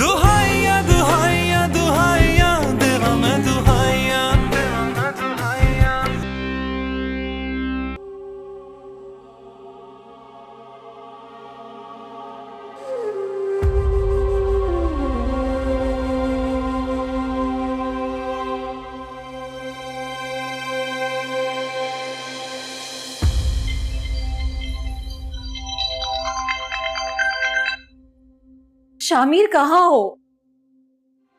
दुहाइया दुहाइया दुहाइया देवा मैं दुहाइया, देवा मैं दुहाइया। शामिर कहाँ हो?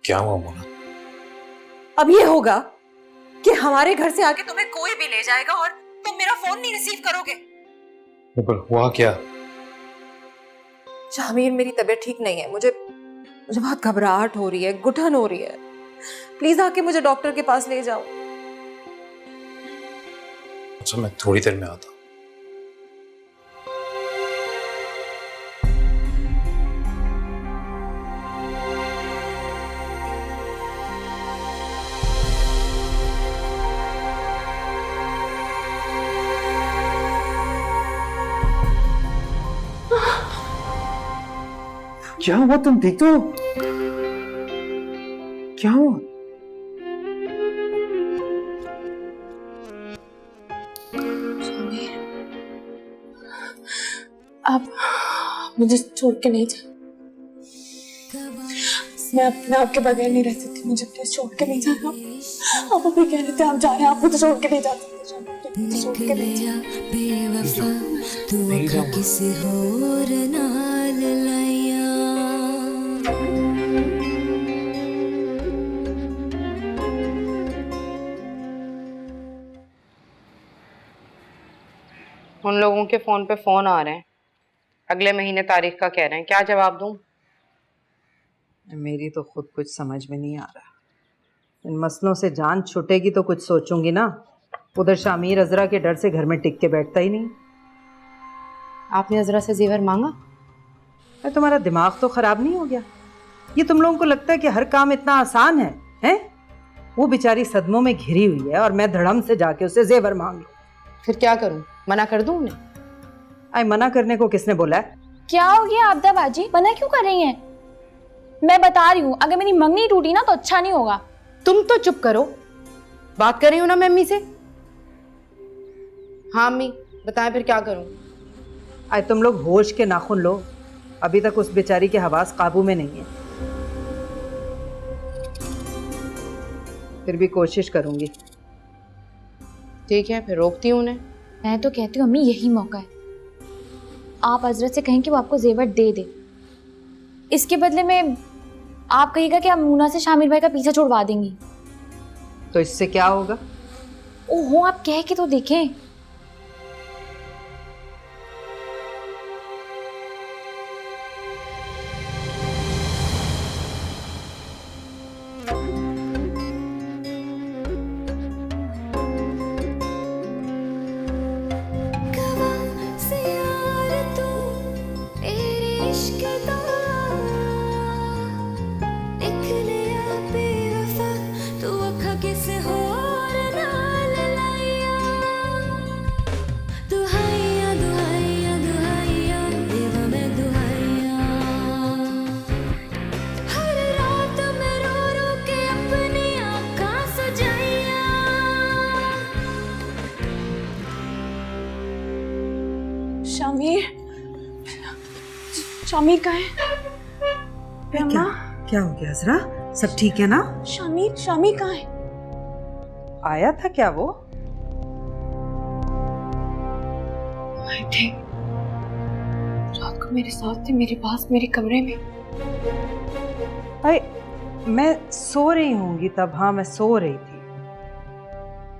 क्या हुआ मोना? अब ये होगा कि हमारे घर से आके तुम्हें कोई भी ले जाएगा और तुम मेरा फोन नहीं रिसीव करोगे। पर हुआ क्या? शामिर मेरी तबीयत ठीक नहीं है, मुझे बहुत घबराहट हो रही है, घुटन हो रही है। प्लीज आके मुझे डॉक्टर के पास ले जाओ। अच्छा मैं थोड़ी देर में आता हूँ। क्या हुआ? तुम ठीक तो हो? क्या हुआ? आप मुझे छोड़ के नहीं जा। मैं अपने आप के बगैर नहीं रह सकती, मुझे प्लीज छोड़ के नहीं जाना। आप अभी कह रहे थे आप जा रहे हैं, आप मुझे छोड़ के नहीं जा सकते। छोड़ के नहीं जा। किसी और नाल लाया। उन लोगों के फोन पे फोन आ रहे हैं, अगले महीने तारीख का कह रहे हैं। क्या जवाब दूं? मेरी तो खुद कुछ समझ में नहीं आ रहा। इन मसलों से जान छूटेगी तो कुछ सोचूंगी ना। उधर शामिर अजरा के डर से घर में टिक के बैठता ही नहीं। आपने अजरा से जेवर मांगा? अरे तुम्हारा दिमाग तो खराब नहीं हो गया? ये तुम लोगों को लगता है कि हर काम इतना आसान है, हैं? वो बेचारी सदमों में घिरी हुई है और मैं धड़म से जाके उसे जेवर मांग लूं। फिर क्या करूं? मना कर दूं उन्हें? आई मना करने को किसने बोला है? क्या हो गया आपदा बाजी, मना क्यों कर रही हैं? मैं बता रही हूँ, अगर मेरी मंगनी टूटी ना तो अच्छा नहीं होगा। तुम तो चुप करो, बात कर रही हूँ ना मैं अम्मी से। हाँ अम्मी बताएं फिर क्या करूं? आई तुम लोग होश के नाखून लो, अभी तक उस बेचारी के हवास काबू में नहीं है। फिर भी कोशिश करूंगी। ठीक है फिर रोकती हूँ उन्हें। मैं तो कहती हूँ अम्मी यही मौका है, आप हजरत से कहें कि वो आपको जेवर दे दे। इसके बदले में आप कहिएगा कि आप मूना से शामिर भाई का पीछा छुड़वा देंगी। तो इससे क्या होगा? ओहो आप कह के तो देखें। शामिर, शामिर कहाँ है? क्या क्या हो गया अजरा? सब ठीक है ना? शामिर, शामिर कहाँ है? आया था क्या वो? आए थे, रात को मेरे साथ थे, मेरे पास, मेरे कमरे में। अरे मैं सो रही होंगी तब। हाँ मैं सो रही थी।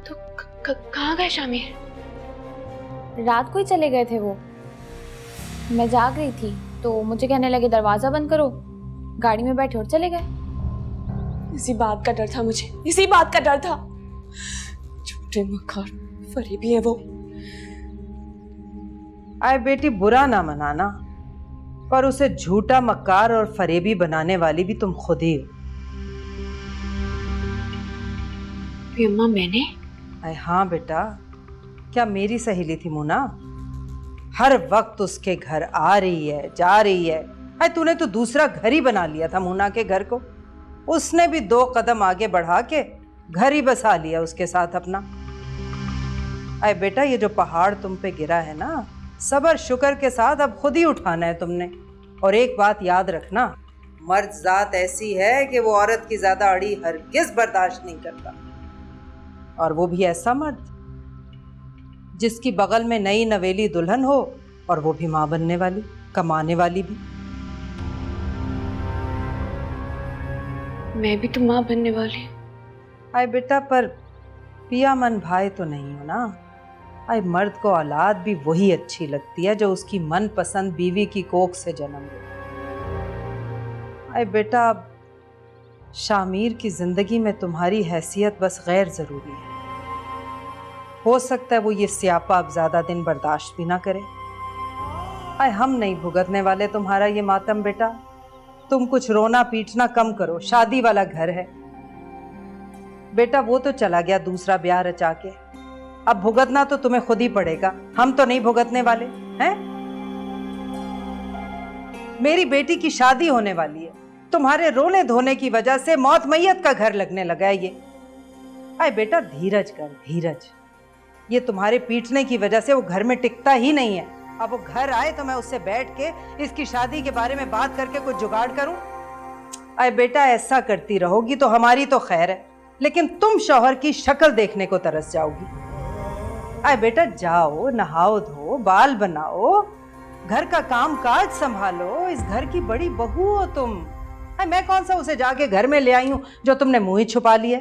तो कहाँ गए शामिर? रात को ही चले गए थे वो। मैं जाग रही थी तो मुझे कहने लगे दरवाजा बंद करो, गाड़ी में बैठे और चले गए। इसी बात का डर था मुझे, इसी बात का डर था। झूठे मक्कार फरेबी है वो। आए बेटी बुरा ना मनाना, पर उसे झूठा मक्कार और फरेबी बनाने वाली भी तुम खुद ही हो। अम्मा मैंने? आए हाँ बेटा, क्या मेरी सहेली थी मोना? हर वक्त उसके घर आ रही है, जा रही है, अरे तूने तो दूसरा घर ही बना लिया था मोना के घर को। उसने भी 2 कदम आगे बढ़ा के घर ही बसा लिया उसके साथ अपना। अरे बेटा, ये जो पहाड़ तुम पे गिरा है ना, सबर शुक्र के साथ अब खुद ही उठाना है तुमने। और एक बात याद रखना, मर्द जात ऐसी है कि वो औरत की ज्यादा अड़ी हरगिज बर्दाश्त नहीं करता। और वो भी ऐसा मर्द जिसकी बगल में नई नवेली दुल्हन हो, और वो भी माँ बनने वाली, कमाने वाली भी। मैं भी तो माँ बनने वाली। आए बेटा, पर पिया मन भाई तो नहीं हो ना। आए मर्द को औलाद भी वही अच्छी लगती है जो उसकी मनपसंद बीवी की कोख से जन्म ले। आए बेटा, अब शामिर की जिंदगी में तुम्हारी हैसियत बस गैर जरूरी है। हो सकता है वो ये स्यापा अब ज्यादा दिन बर्दाश्त भी ना करे। आए हम नहीं भुगतने वाले तुम्हारा ये मातम बेटा। तुम कुछ रोना पीटना कम करो, शादी वाला घर है बेटा। वो तो चला गया दूसरा ब्याह रचा के, अब भुगतना तो तुम्हें खुद ही पड़ेगा। हम तो नहीं भुगतने वाले हैं। मेरी बेटी की शादी होने वाली है, तुम्हारे रोने धोने की वजह से मौत मैयत का घर लगने लगा है ये। आए बेटा, धीरज कर, धीरज। ये तुम्हारे पीटने की वजह से वो घर में टिकता ही नहीं है। अब वो घर आए तो मैं उससे बैठ के इसकी शादी के बारे में बात करके कुछ जुगाड़ करूं। आए बेटा, ऐसा करती रहोगी तो हमारी तो खैर है, लेकिन तुम शौहर की शक्ल देखने को तरस जाओगी। आए बेटा, जाओ, नहाओ धो, बाल बनाओ, घर का काम काज संभालो। इस घर की बड़ी बहू हो तुम। आए मैं कौन सा उसे जाके घर में ले आई हूं जो तुमने मुंह ही छुपा लिया।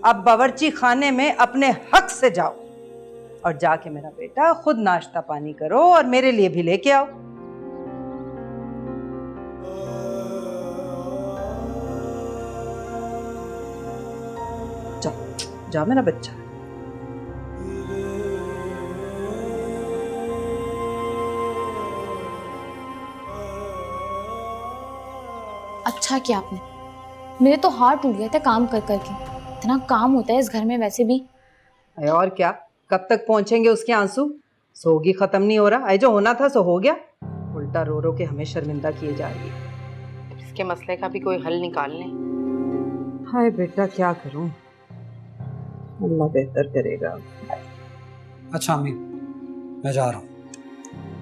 अब बावर्ची खाने में अपने हक से जाओ, और जाके मेरा बेटा खुद नाश्ता पानी करो और मेरे लिए भी लेके आओ। जाओ जाओ मेरा बच्चा। अच्छा किया आपने, मेरे तो हाथ टूट गए थे काम कर करके। इतना काम होता है इस घर में वैसे भी। और क्या, कब तक पहुंचेंगे उसके आंसू? सोगी खत्म नहीं हो रहा। जो होना था सो हो गया, उल्टा रो रो के हमें शर्मिंदा किए जा रही है। इसके मसले का भी कोई हल निकाल लें। हाय बेटा, क्या करूं, अल्लाह बेहतर करेगा। अच्छा अम्मी, मैं जा रहा हूँ।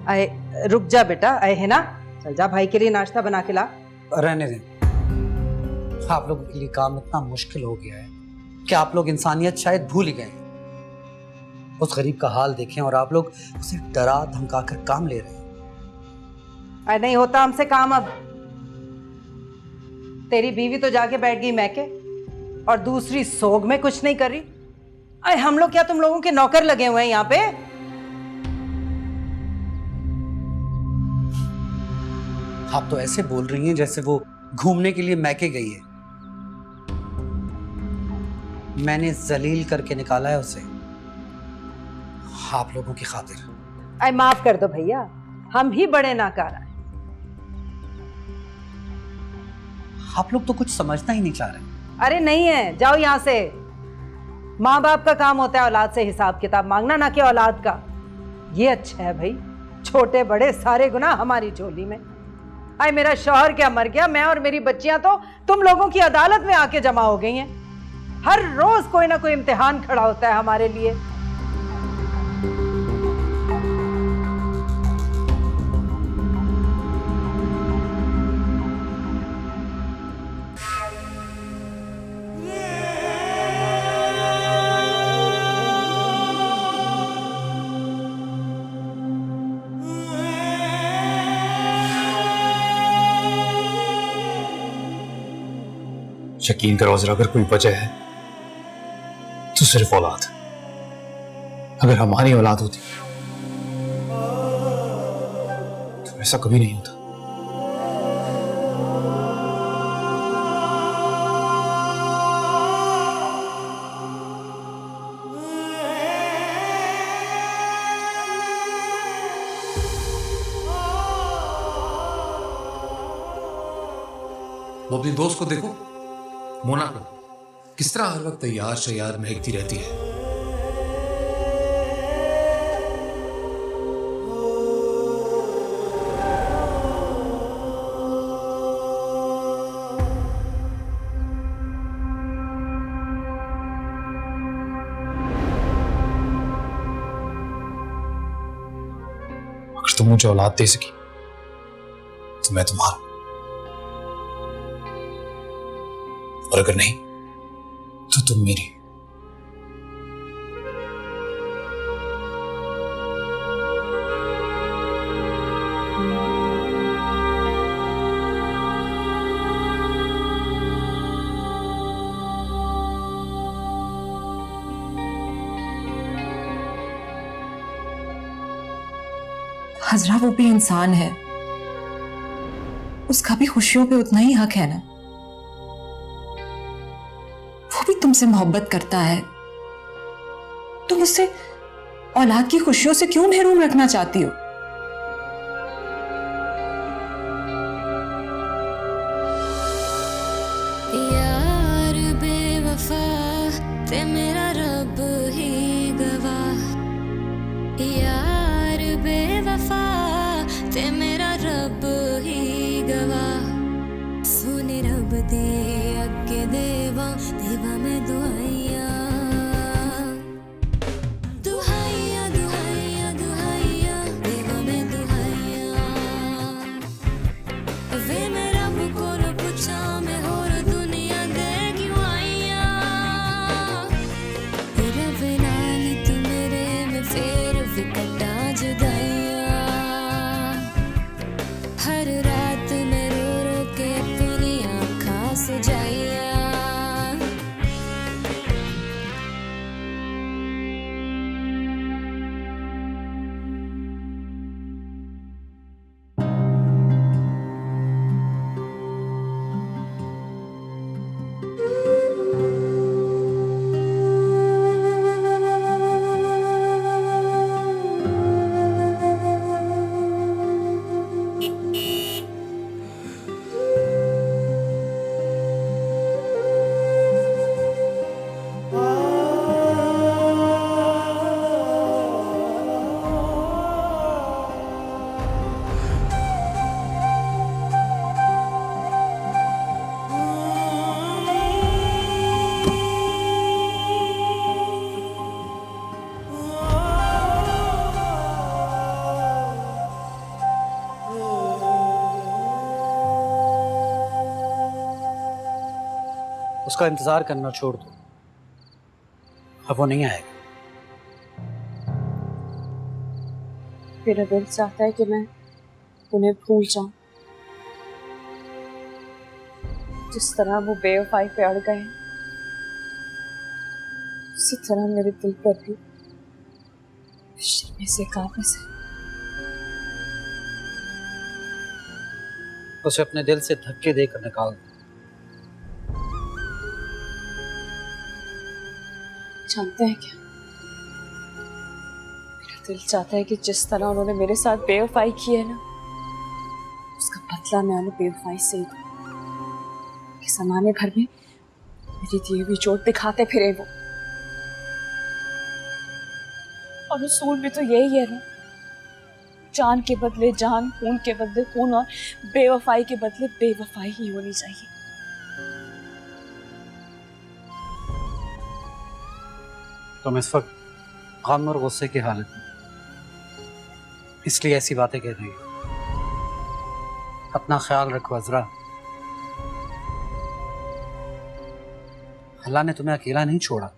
आए रुक जा बेटा, आए है ना, चल जा भाई के लिए नाश्ता बना के ला। रहने दें, आप लोगों के लिए काम इतना मुश्किल हो गया है कि आप लोग इंसानियत शायद भूल ही गए हैं। उस गरीब का हाल देखें और आप लोग उसे डरा धमका कर काम ले रहे हैं। आए नहीं होता हमसे काम अब। तेरी बीवी तो जाके बैठ गई मैके, और दूसरी सोग में कुछ नहीं कर रही। आए हम लोग क्या तुम लोगों के नौकर लगे हुए हैं यहाँ पे? आप तो ऐसे बोल रही हैं जैसे वो घूमने के लिए मैके गई है। मैंने जलील करके निकाला है उसे, आप लोगों की खातिर। आए माफ कर दो भैया, हम ही बड़े नाकारा हैं। आप लोग तो कुछ समझना ही नहीं चाह रहे। अरे नहीं है, जाओ यहाँ से। माँ बाप का काम होता है औलाद से हिसाब किताब मांगना, ना कि औलाद का। ये अच्छा है भाई, छोटे बड़े सारे गुनाह हमारी झोली में। आए मेरा शौहर क्या मर गया, मैं और मेरी बच्चियां तो तुम लोगों की अदालत में आके जमा हो गई हैं। हर रोज कोई ना कोई इम्तिहान खड़ा होता है हमारे लिए। यकीन करो जरा, अगर कोई वजह है तो सिर्फ औलाद। अगर हमारी औलाद होती तो ऐसा कभी नहीं होता। वो अपनी दोस्त को देखो, मोना को, किस तरह हर वक्त तैयार शैयार महकती रहती है। मुझे औलाद दे सकी तो मैं तुम्हारा, और अगर नहीं तो तुम मेरी। हजरा वो भी इंसान है, उसका भी खुशियों पे उतना ही हक है ना। वो भी तुमसे मोहब्बत करता है, तुम उससे औलाद की खुशियों से क्यों महरूम रखना चाहती हो? यार बेवफा ते मेरा रब ही गवाह, यार बेवफा ते मेरा रब ही गवाह। सुने रब दे अगे देवा देवा मैं दुआइया, दुआइया दुआइया दुआइया देवा मैं दुआइया। वे मैं रब कोल पुछा मैं होर दुनिया दे क्यों आइया। रब नाल तू मेरे में फेर विकटा जुदाइया। हर रात मैं रो रो के अपनी आँखां सजाइया। उसका इंतजार करना छोड़ दो, अब वो नहीं आएगा। मेरा दिल चाहता है कि मैं उन्हें भूल जाऊं, जिस तरह वो बेवफाई पे अड़ गए उसी तरह मेरे दिल पर भी शर्म से कांपे से। उसे अपने दिल से धक्के देकर निकाल दो। जानते हैं क्या, मेरा दिल चाहता है कि जिस तरह उन्होंने मेरे साथ बेवफाई की है ना, उसका बदला मैं उन्हें बेवफाई से ही दूं। कि ज़माने भर में मेरी दी हुई चोट दिखाते फिरे वो। और उसूल भी तो यही है ना, जान के बदले जान, खून के बदले खून, और बेवफाई के बदले बेवफाई ही होनी चाहिए। तुम इस वक्त गम और गुस्से की हालत में, इसलिए ऐसी बातें कह रही हो। अपना ख्याल रखो अजरा। अल्लाह ने तुम्हें अकेला नहीं छोड़ा,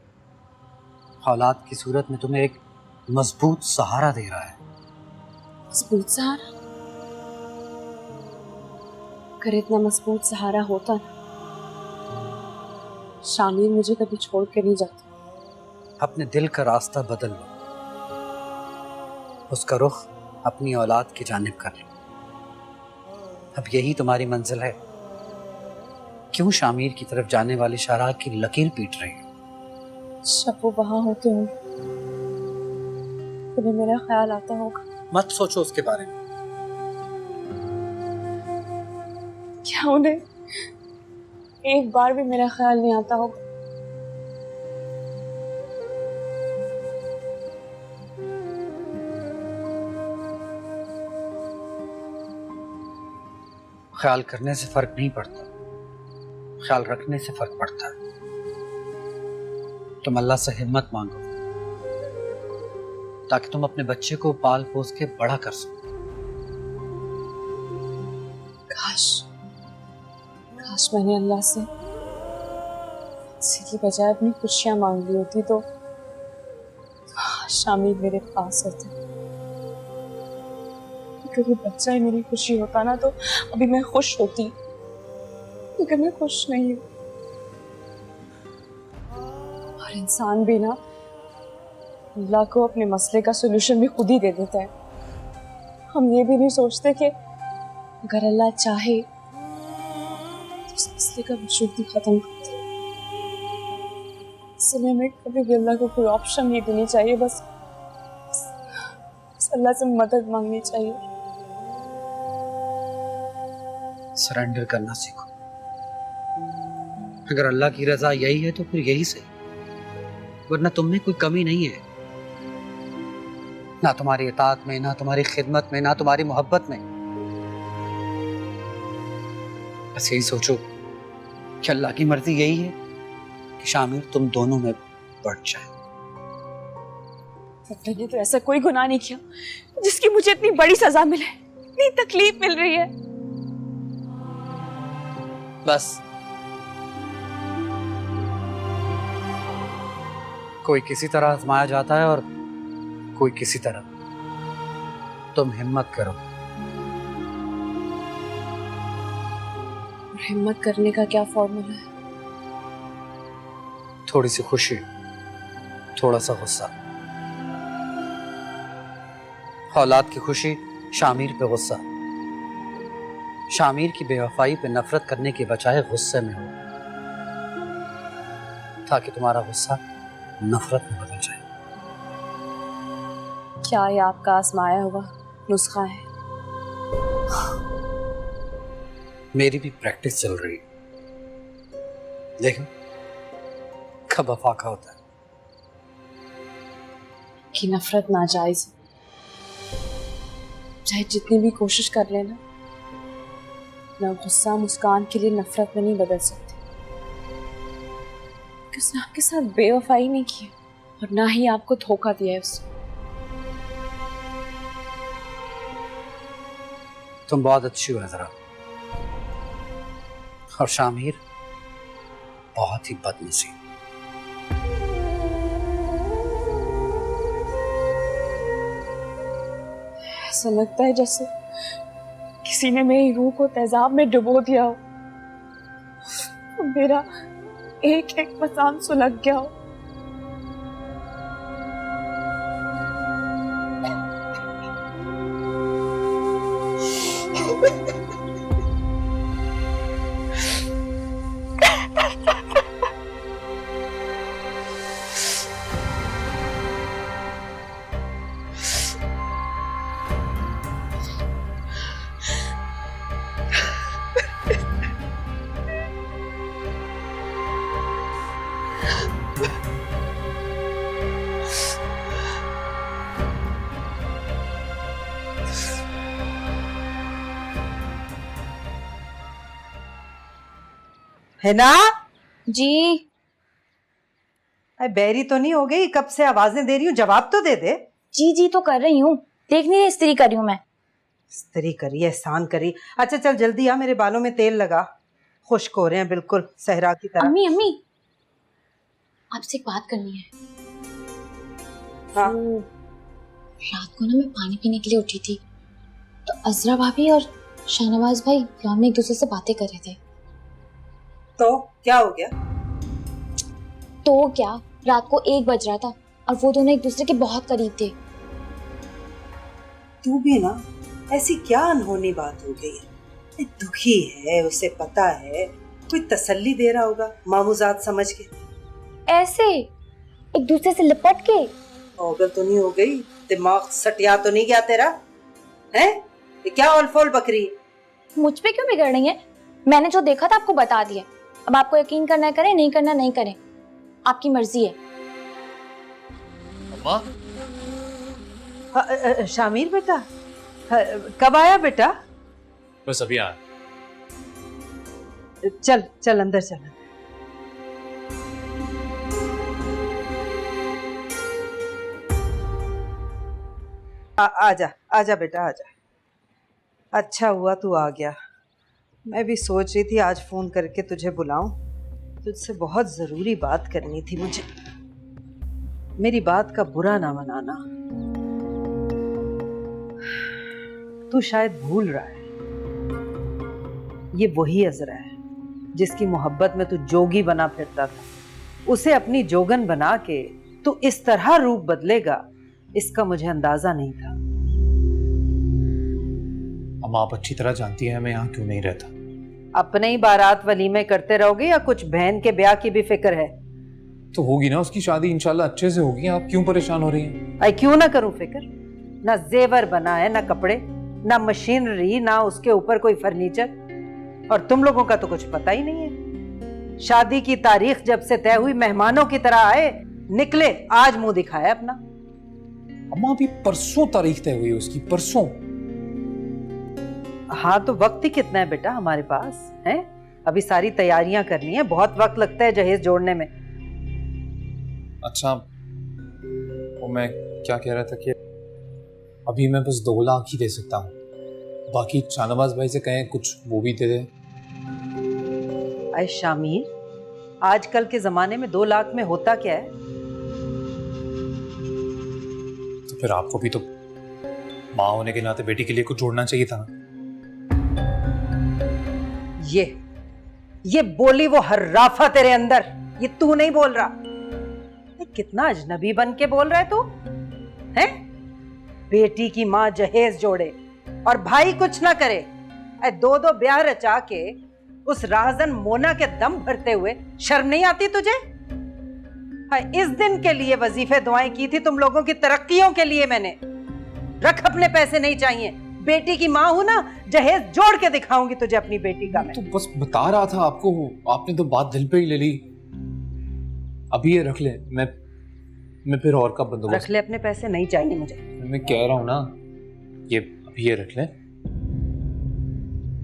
औलाद की सूरत में तुम्हें एक मजबूत सहारा दे रहा है। मजबूत सहारा? अगर इतना मजबूत सहारा होता ना, शामिर मुझे कभी छोड़ के नहीं जाता। अपने दिल का रास्ता बदल लो, उसका रुख अपनी औलाद की जानिब कर लो। अब यही तुम्हारी मंजिल है। क्यों शामिर की तरफ जाने वाली शाहरा की लकीर पीट रही हो? जब वो वहां होते होंगे तुम्हें मेरा ख्याल आता होगा। मत सोचो उसके बारे में। क्या उन्हें एक बार भी मेरा ख्याल नहीं आता होगा? ख्याल करने से फर्क नहीं पड़ता, ख्याल रखने से फर्क पड़ता है। तुम अल्लाह से हिम्मत मांगो ताकि तुम अपने बच्चे को पाल पोस के बड़ा कर सको। काश मैंने अल्लाह से इसी की बजाय अपनी खुशियां मांग ली होती तो शामिर मेरे पास होते। अगर ये बच्चा ही मेरी खुशी होता ना तो अभी मैं खुश होती, लेकिन मैं खुश नहीं हूँ। और इंसान भी ना अल्लाह को अपने मसले का सलूशन भी खुद ही दे देता है। हम ये भी नहीं सोचते कि अगर अल्लाह चाहे तो इस मसले का वजूद भी खत्म कर दे। इसलिए हमें कभी भी अल्लाह को कोई ऑप्शन नहीं देनी चाहिए, बस अल्लाह से मदद मांगनी चाहिए। सरेंडर करना सीखो। अगर अल्लाह की रजा यही है तो फिर यही सही, वरना तुम में कोई कमी नहीं है, ना तुम्हारी इताअत में, ना तुम्हारी खिदमत में, ना तुम्हारी मोहब्बत में। बस यही सोचो कि अल्लाह की मर्जी यही है कि शामिर तुम दोनों में बढ़ जाए। मैंने तो ऐसा कोई गुनाह नहीं किया जिसकी मुझे इतनी बड़ी सजा मिले, इतनी तकलीफ मिल रही है। बस कोई किसी तरह आजमाया जाता है और कोई किसी तरह। तुम हिम्मत करो। हिम्मत करने का क्या फॉर्मूला है? थोड़ी सी खुशी, थोड़ा सा गुस्सा। औलाद की खुशी, शामिर पे गुस्सा। शामिर की बेवफाई पे नफरत करने के बजाय गुस्से में हो, ताकि तुम्हारा गुस्सा नफरत में बदल जाए। क्या ये आपका आजमाया हुआ नुस्खा है? मेरी भी प्रैक्टिस चल रही है, लेकिन कब अफाका होता है। कि नफरत नाजायज है, चाहे जितनी भी कोशिश कर लेना, ना गुस्सा मुस्कान के लिए नफरत में नहीं बदल सकती। कि उसने आपके साथ बेवफाई नहीं की और ना ही आपको धोखा दिया है उसने। तुम बहुत अच्छी हो नजरा, और शामिर बहुत ही बदनसीब। ऐसा लगता है जैसे किसी ने मेरी रूह को तेजाब में डुबो दिया हो, मेरा एक एक मसान सुलग गया हो। है ना? जी अरे बैरी तो नहीं हो गई? कब से आवाजें दे रही हूँ, जवाब तो दे दे। जी जी तो कर रही हूँ, देख नहीं रही इस्त्री कर रही हूँ मैं। इस्त्री करी, एहसान करी। अच्छा चल जल्दी आ, मेरे बालों में तेल लगा, खुश्क हो रहे हैं बिल्कुल सहरा की तरह। अम्मी अम्मी आपसे एक बात करनी है। हाँ। रात को ना मैं पानी पीने के लिए उठी थी तो अजरा भाभी और शाहनवाज भाई लॉन में एक दूसरे से बातें कर रहे थे। तो क्या हो गया? तो क्या, रात को 1 बज रहा था और वो दोनों एक दूसरे के बहुत करीब थे। तू भी ना, ऐसी क्या अनहोनी बात हो गई है? दुखी है, उसे पता है, कोई तसल्ली दे रहा होगा मामूजात समझ के। ऐसे एक दूसरे से लिपट के। पागल तो नहीं हो गई? दिमाग सटिया तो नहीं गया तेरा? हैं? ये क्या औल-फौल बकरी? मुझ पे क्यों बिगड़ रही है? मैंने जो देखा था आपको बता दिया, अब आपको यकीन करना है करें, नहीं करना नहीं करें, आपकी मर्जी है। अम्मा, शामिर बेटा, कब आया बेटा? बस अभी आया। चल चल अंदर चल। आजा आजा बेटा आजा। अच्छा हुआ तू आ गया। मैं भी सोच रही थी आज फोन करके तुझे बुलाऊं। तुझसे बहुत जरूरी बात करनी थी मुझे। मेरी बात का बुरा ना मनाना। तू शायद भूल रहा है, ये वही अजरा है जिसकी मोहब्बत में तू जोगी बना फिरता था। उसे अपनी जोगन बना के तू इस तरह रूप बदलेगा, इसका मुझे अंदाजा नहीं था। अम्मा, आप अच्छी तरह जानती हैं मैं यहाँ क्यों नहीं रहता। अपने ही बारात वलीमे करते रहोगे या कुछ बहन के ब्याह की भी फिक्र है? तो होगी ना उसकी शादी, इंशाल्लाह अच्छे से होगी। आप क्यों परेशान हो रही हैं? आई क्यों ना करूं फिक्र? ना जेवर बना है, ना कपड़े, ना मशीनरी, ना उसके ऊपर कोई फर्नीचर। और तुम लोगों का तो कुछ पता ही नहीं है। शादी की तारीख जब से तय हुई मेहमानों की तरह आए, निकले, आज मुंह दिखाया अपना। अम्मा, अभी परसों तारीख तय हुई उसकी, परसों। हाँ तो वक्त ही कितना है बेटा हमारे पास है? अभी सारी तैयारियां करनी है, बहुत वक्त लगता है जहेज जोड़ने में। अच्छा, वो मैं क्या कह रहा था कि अभी मैं बस 2 लाख ही दे सकता हूँ, बाकी शाहनवाज भाई से कहें कुछ वो भी दे दे। अरे शामीर, आजकल के जमाने में 2 लाख में होता क्या है? तो फिर आपको भी तो माँ होने के नाते बेटी के लिए कुछ जोड़ना चाहिए था ना। ये बोली वो हर्राफा तेरे अंदर, ये तू नहीं बोल रहा। कितना अजनबी बन के बोल रहा है तू, हैं? बेटी की माँ जहेज जोड़े और भाई कुछ ना करे। 2 ब्याह रचा के उस राहजन मोना के दम भरते हुए शर्म नहीं आती तुझे? इस दिन के लिए वजीफे दुआएं की थी तुम लोगों की तरक्कियों के लिए मैंने। रख, अपने पैसे नहीं चाहिए। बेटी की माँ हूं ना, जहेज जोड़ के दिखाऊंगी तुझे अपनी बेटी का मैं। तो बस बता रहा था आपको, आपने तो बात दिल पे ही ले ली। अभी ये रख ले, मैं फिर और का बंदोबस्त रख ले, अपने पैसे नहीं चाहिए मुझे। मैं कह रहा हूँ ना, ये अभी ये रख ले।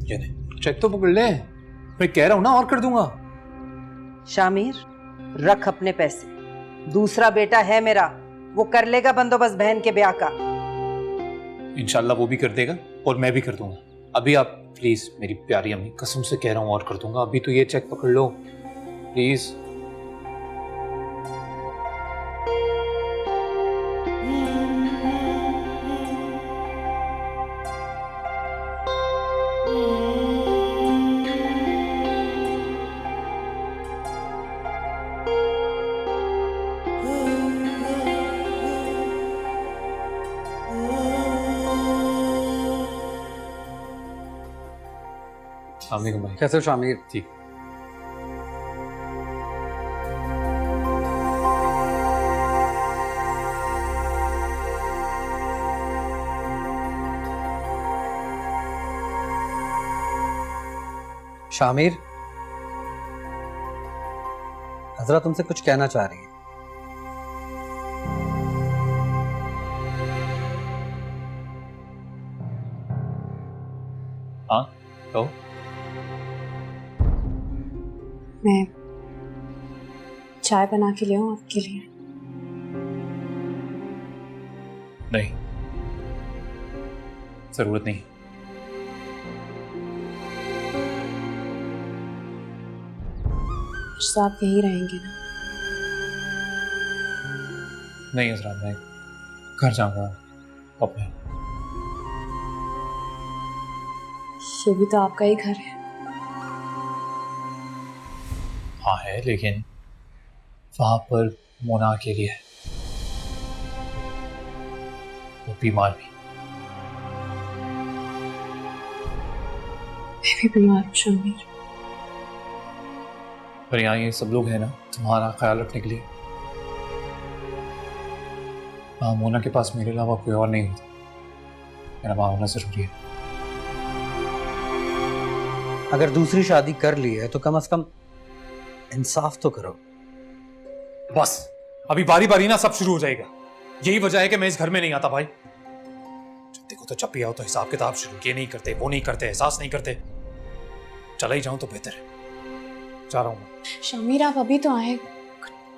ये नहीं, चेक तो पकड़ ले। मैं कह रहा हूँ ना, और कर दूंगा। शामीर, रख अपने पैसे। दूसरा बेटा है मेरा, वो कर लेगा बंदोबस्त बहन के ब्याह का। इंशाल्लाह वो भी कर देगा और मैं भी कर दूंगा। अभी आप प्लीज, मेरी प्यारी अम्मी, कसम से कह रहा हूँ, और कर दूंगा। अभी तो ये चेक पकड़ लो प्लीज। अस्सलाम भाई। कैसे हो शामिर? ठीक। शामिर, हजरा तुमसे कुछ कहना चाह रही है। हाँ तो मैं चाय बना के ले आऊं आपके लिए? नहीं, जरूरत नहीं। आप यहीं रहेंगे ना? नहीं हजरा, मैं घर जाऊंगा अपने। ये भी तो आपका ही घर है। हाँ है, लेकिन वहां पर मोना अकेली है, वो बीमार भी। मैं भी बीमार हूँ शामिर। पर यहाँ ये सब लोग हैं ना तुम्हारा ख्याल रखने के लिए। हाँ, मोना के पास मेरे अलावा कोई और नहीं होता। मेरा वहाँ होना जरूरी है। अगर दूसरी शादी कर ली है तो कम से कम इंसाफ तो करो। बस अभी बारी बारी ना सब शुरू हो जाएगा। यही वजह है कि मैं इस घर में नहीं आता भाई। जब देखो तो जब भी आओ तो हिसाब किताब शुरू, ये नहीं करते, वो नहीं करते, एहसास नहीं करते। चला ही जाऊं तो बेहतर है। जा रहा हूँ। शामिर, आप अभी तो आए,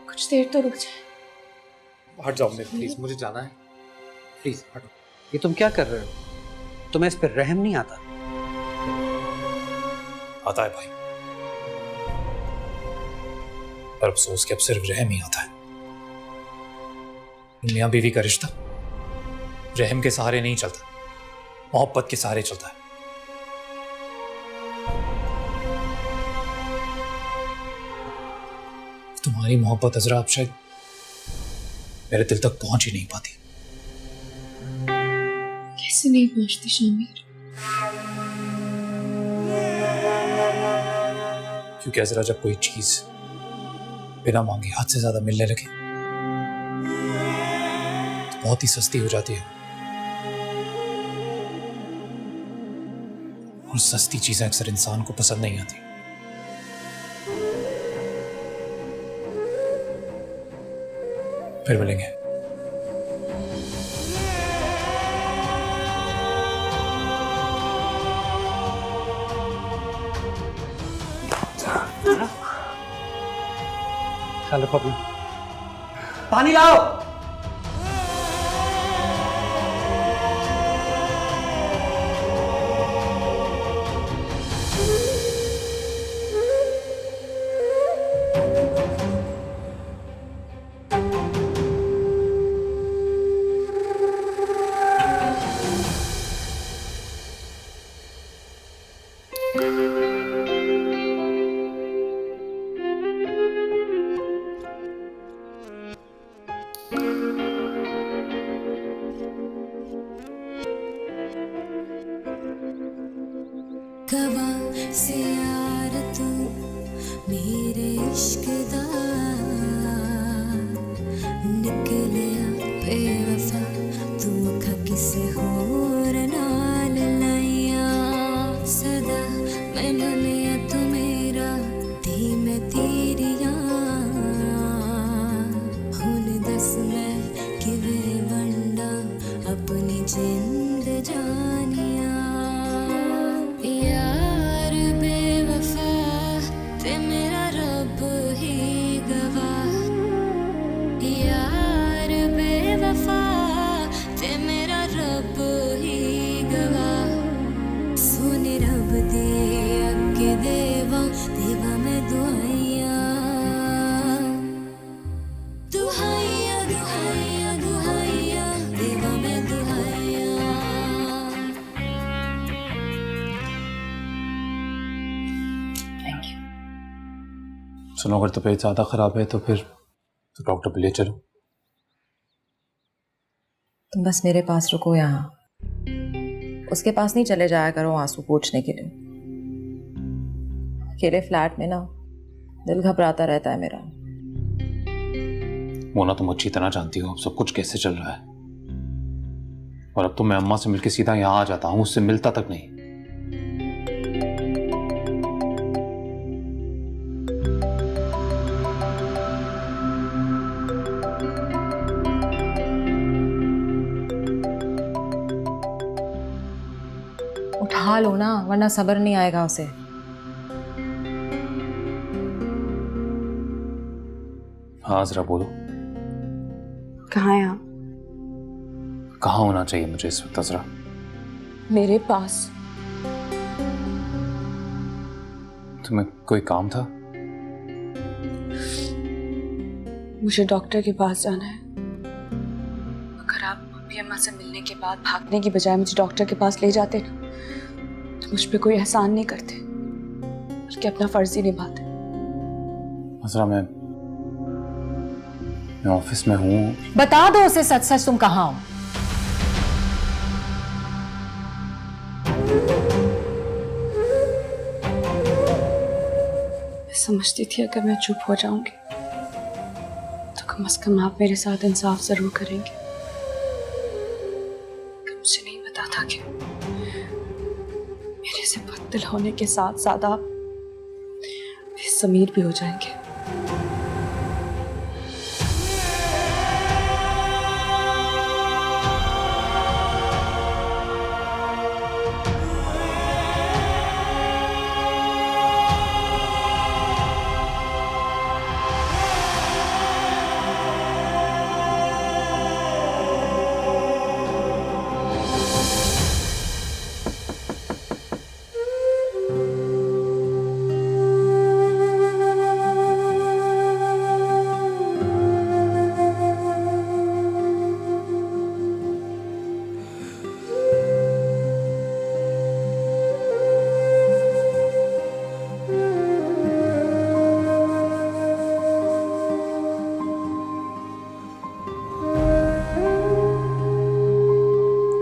कुछ देर तो रुक जाए। हट जाओ मेरे, प्लीज, मुझे जाना है। प्लीज हटो। ये तुम क्या कर रहे हो? तुम्हें इस पर रहम नहीं आता? आता है भाई, पर अफसोस कि अब सिर्फ रहम ही आता है। मियां बीवी का रिश्ता रहम के सहारे नहीं चलता, मोहब्बत के सहारे चलता है। तुम्हारी मोहब्बत अजरा अब शायद मेरे दिल तक पहुंच ही नहीं पाती। कैसे नहीं पहुंचती शामिर? क्योंकि अजरा जब कोई चीज बिना मांगे हाथ से ज्यादा मिलने लगे तो बहुत ही सस्ती हो जाती है, और सस्ती चीजें अक्सर इंसान को पसंद नहीं आती। फिर मिलेंगे। हेलो पपी, पानी लाओ। कवा से यार तू मेरे इश्क दा निकलिया बेवफा, तू अखा किसे होर नाल लाइया। सदा मैनू लिया तू मेरा दी मैं तेरिया, हुन दस मैं किवें वंडा अपनी जिंद जानिया। यार बेवफा ते मेरा रब ही गवाह, यार बेवफा ते मेरा रब ही गवाह। सोने रब दे अगे देवा देवा मैं दुआइया, दुहाइया दुहाइया दुहाइया देवा मैं दुहाइया। सुनो, अगर तबीयत ज्यादा खराब है तो फिर तो डॉक्टर पे ले चलो। तुम बस मेरे पास रुको यहाँ, उसके पास नहीं चले जाया करो आंसू पोंछने के लिए। अकेले फ्लैट में ना दिल घबराता रहता है मेरा। मोना, तुम अच्छी तरह जानती हो अब सब कुछ कैसे चल रहा है, और अब तो मैं अम्मा से मिलके सीधा यहाँ आ जाता हूँ, उससे मिलता तक नहीं। उठा लो ना, वरना सब्र नहीं आएगा उसे। हाँ जरा बोलो, कहाँ है आप? कहाँ होना चाहिए मुझे इस वक्त अजरा? मेरे पास। तुम्हें कोई काम था? मुझे डॉक्टर के पास जाना है। अगर आप मम्मी अम्मा से मिलने के बाद भागने की बजाय मुझे डॉक्टर के पास ले जाते ना, तो मुझ पे कोई एहसान नहीं करते, बल्कि अपना फर्ज ही निभाते। अजरा, मैं ऑफिस में हूँ। बता दो उसे सच सच तुम कहाँ हो। मैं समझती थी अगर मैं चुप हो जाऊंगी तो कम से कम आप मेरे साथ इंसाफ जरूर करेंगे। मुझे नहीं पता था कि मेरे से बददिल होने के साथ साथ आप बेज़मीर भी हो जाएंगे।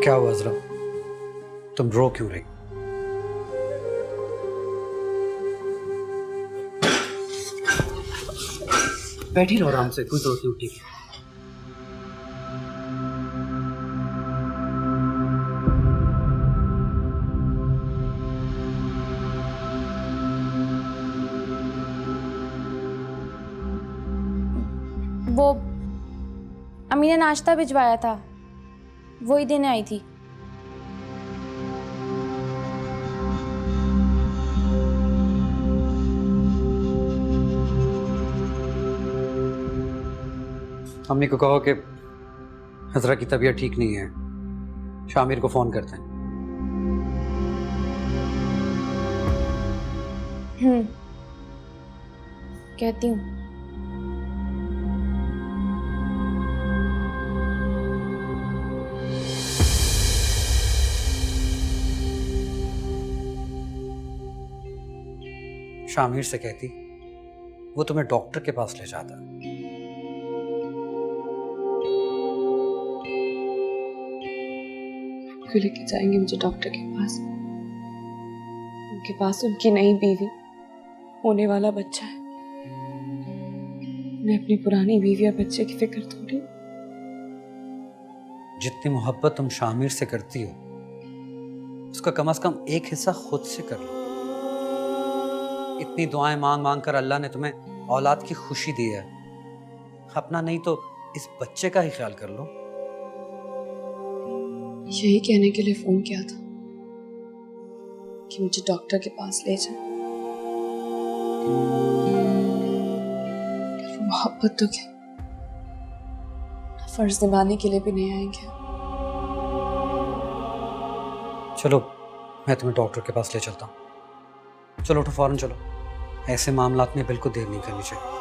क्या हुआ अजरा, तुम रो क्यों रही? बैठी रहो आराम से, कोई जरूरत नहीं उठी। वो अम्मी ने नाश्ता भिजवाया था, वही देने आई थी। अम्मी को कहो कि हजरा की तबीयत ठीक नहीं है, शामिर को फोन करते हैं। कहती हूँ। शामिर से कहती वो तुम्हें डॉक्टर के पास ले जाता। क्यों लेके जाएंगे मुझे डॉक्टर के पास? उनके पास उनकी नई बीवी, होने वाला बच्चा है। मैं अपनी पुरानी बीवी और बच्चे की फिक्र थोड़ी। जितनी मोहब्बत तुम शामिर से करती हो उसका कम से कम एक हिस्सा खुद से कर लो। इतनी दुआएं मांग मांग कर अल्लाह ने तुम्हें औलाद की खुशी दी है, अपना नहीं तो इस बच्चे का ही ख्याल कर लो। यही कहने के लिए फोन किया था कि मुझे डॉक्टर के पास ले जाए। मोहब्बत तो क्या, फर्ज निभाने के लिए भी नहीं आएंगे। चलो मैं तुम्हें डॉक्टर के पास ले चलता हूँ। चलो उठो फौरन चलो, ऐसे मामलात में बिल्कुल देर नहीं करनी चाहिए।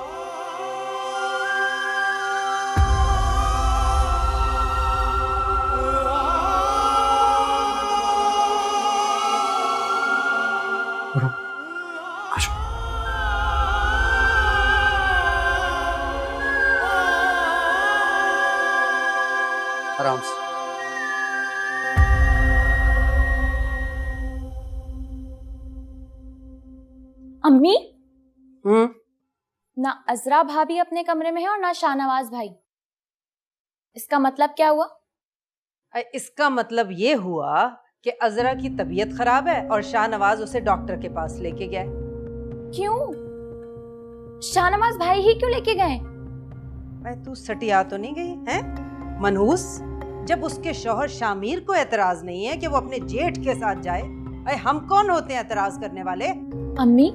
आराम से। अम्मी, ना अजरा भाभी अपने कमरे में है और ना शाहनवाज भाई। इसका मतलब क्या हुआ? इसका मतलब ये हुआ कि अजरा की तबीयत खराब है और शाहनवाज उसे डॉक्टर के पास लेके गया। क्यों? शाहनवाज भाई ही क्यों लेके गए? तू सटिया तो नहीं गई है मनहूस? जब उसके शौहर शामिर को एतराज नहीं है कि वो अपने जेठ के साथ जाए, अरे हम कौन होते हैं एतराज करने वाले? अम्मी,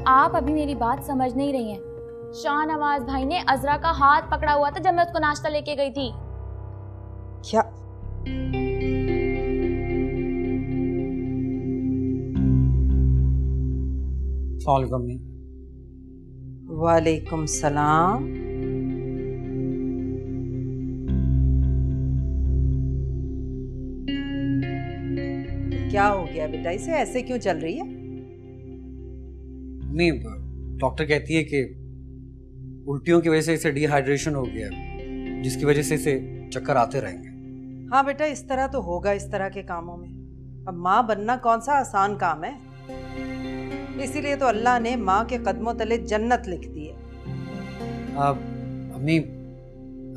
आप अभी मेरी बात समझ नहीं रही हैं। शाहनवाज भाई ने अजरा का हाथ पकड़ा हुआ था जब मैं उसको नाश्ता लेके गई थी। क्या? वालेकुम सलाम। क्या हो गया बेटा, इसे ऐसे क्यों चल रही है? नहीं, डॉक्टर कहती है कि उल्टियों की वजह से इसे डिहाइड्रेशन हो गया, जिसकी वजह से इसे चक्कर आते रहेंगे। हाँ बेटा, इस तरह तो होगा इस तरह के कामों में। अब माँ बनना कौन सा आसान काम है, इसीलिए तो अल्लाह ने माँ के कदमों तले जन्नत लिख दी है। आप अम्मी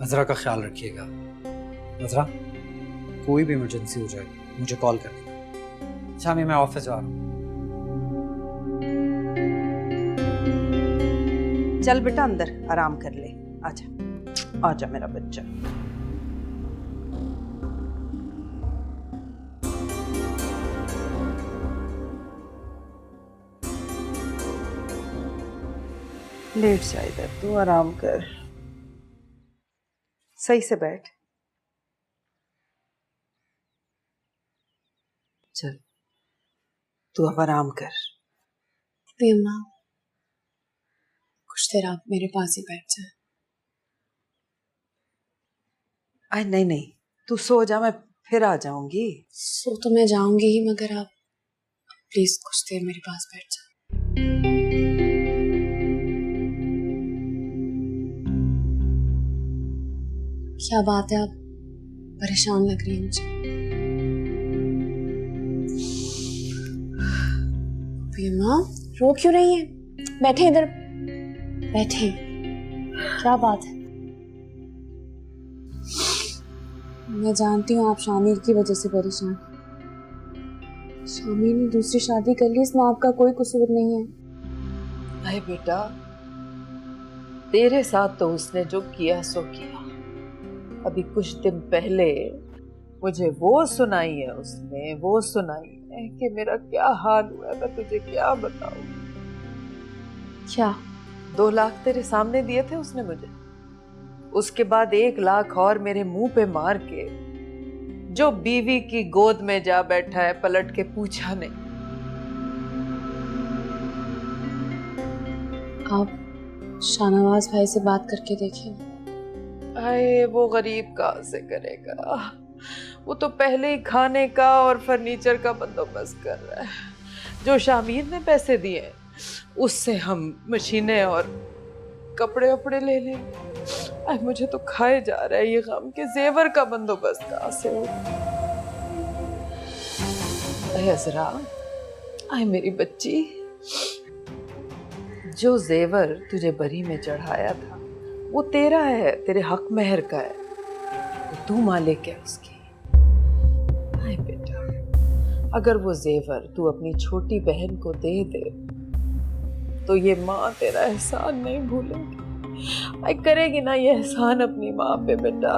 अजरा का ख्याल रखिएगा। अजरा, कोई भी इमरजेंसी हो जाए मुझे कॉल कर देना। अच्छा अम्मी, मैं ऑफिस जा रहा हूँ। चल बेटा अंदर आराम कर ले, आजा आजा मेरा बच्चा। लेट जा इधर, तू आराम कर, सही से बैठ। चल तू अब आराम कर। अम्मा, कुछ देर आप मेरे पास ही बैठ जाए। अरे नहीं नहीं, तू सो जा, मैं फिर आ जाऊंगी। सो तो मैं जाऊंगी ही, मगर आप प्लीज कुछ देर मेरे पास बैठ जाए। क्या बात है, आप परेशान लग रही हैं मुझे। अरे माँ, रो क्यों रही है? बैठे इधर, बैठे। क्या बात है? मैं जानती हूँ आप शामिर की वजह से परेशान। शामिर ने दूसरी शादी कर ली, इसमें आपका कोई कसूर नहीं है। अरे बेटा, तेरे साथ तो उसने जो किया सो किया। अभी कुछ दिन पहले मुझे वो सुनाई है उसने, वो सुनाई है कि मेरा क्या हाल हुआ है। मैं तुझे क्या बताऊं। क्या? 2 लाख तेरे सामने दिए थे उसने मुझे, उसके बाद 1 लाख और मेरे मुंह पे मार के जो बीवी की गोद में जा बैठा है, पलट के पूछा नहीं। आप शाहनवाज भाई से बात करके देखिए। अरे वो गरीब कहाँ से करेगा, वो तो पहले ही खाने का और फर्नीचर का बंदोबस्त कर रहा है। जो शामिर ने पैसे दिए उससे हम मशीनें और कपड़े वपड़े ले लेंगे। अरे मुझे तो खाए जा रहा है ये गम के जेवर का बंदोबस्त कहाँ से हो। अरे अजरा, अरे मेरी बच्ची, जो जेवर तुझे बरी में चढ़ाया था वो तेरा है, तेरे हक महर का है, तो तू मालिक है उसकी। हाय बेटा, अगर वो जेवर तू अपनी छोटी बहन को दे दे तो ये माँ तेरा एहसान नहीं भूलेगी। करेगी ना ये एहसान अपनी माँ पे बेटा।